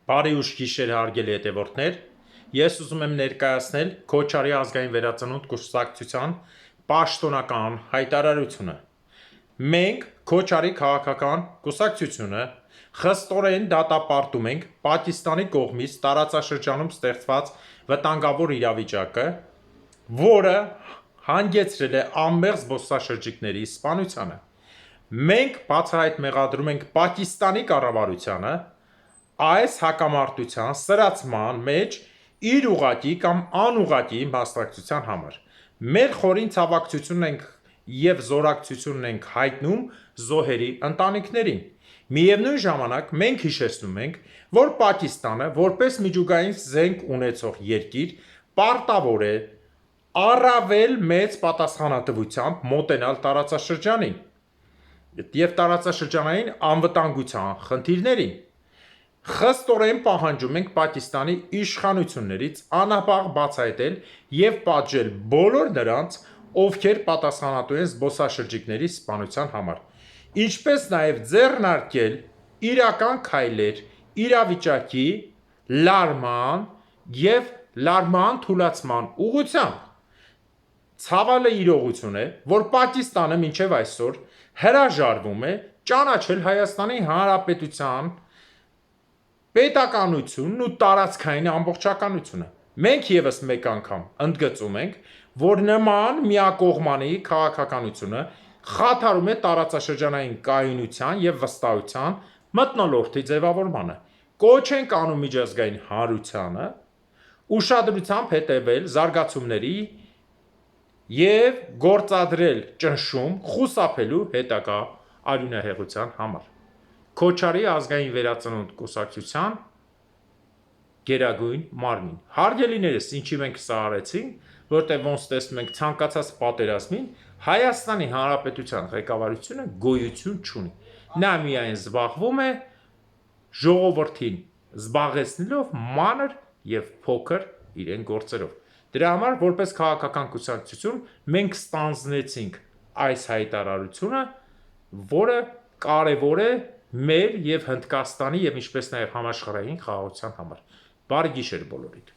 Բարի ուշ գիշեր հարգելի հետևորդներ, ես ուզում եմ ներկայացնել Քոչարի ազգային վերածնունդ կուսակցության պաշտոնական հայտարարությունը։ Մենք Քոչարի քաղաքական կուսակցությունը խստորեն դատապարտում ենք Պակիստանի կողմից տարածաշրջանում ստեղծված վտանգավոր իրավիճակը, որը հանգեցրել է անմեղ զբոսաշրջիկների սպանությանը։ Մենք բացահայտ մեղադրում ենք Պակիստանի կառավարությանը այս հակամարտության սրացման մեջ իր ուղղակի կամ անուղղակի մասնակցության համար։ Մեր խորին ցավակցությունն ենք և զորակցությունն ենք հայտնում զոհերի ընտանիքներին։ Միևնույն ժամանակ մենք հիշեցնում ենք, որ Պակիստանը, որպես միջուկային զենք ունեցող երկիր, պարտավոր է առավել մեծ պատասխանատվությամբ մոտենալ տարածաշրջանին և տարածաշրջանային անվտանգության խնդիրներին։ Խստորեն պահանջում ենք Պակիստանի իշխանություններից անհապաղ բացահայտել և պատժել բոլոր նրանց, ովքեր պատասխանատու են զբոսաշրջիկների սպանության համար, ինչպես նաև ձեռնարկել իրական քայլեր իրավիճակի լարման թուլացման ուղղությամբ։ Ցավալի իրողություն է, որ Պակիստանը մինչև այսօր հրաժարվում է ճանաչել Հայաստանի Հանրապետության պետականությունն ու տարածքային ամբողջականությունը։ Մենք ևս մեկ անգամ ընդգծում ենք, որ նման միակողմանի քաղաքականությունը խաթարում է տարածաշրջանային կայունության և վստահության մթնոլորտի ձևավորմանը։ Կոչ ենք անում միջազգային հանրությանը ուշադրությամբ հետևել զարգացումներին և գործադրել ճնշում խուսափելու հետագա արյունահեղության համար։ Քոչարի ազգային վերածնունդ կուսակցության գերագույն մարմին։ Հարգելիներս, ինչի մենք սա արեցինք, որտեղ ոնց տեսնում ենք ցանկացած պատերազմին Հայաստանի Հանրապետության ղեկավարությունը գոյություն չունի։ Նա միայն զբաղվում է ժողովրդին զբաղեցնելով մանր և փոքր իրեն գործերով։ Դրա համար, որպես քաղաքական կուսակցություն, մենք ստանձնեցինք այս հայտարարությունը, որը կարևոր է մեր և Հնդկաստանի և ինչպես նաև համաշխարհային խաղաղության համար։ Բարի գիշեր բոլորիդ։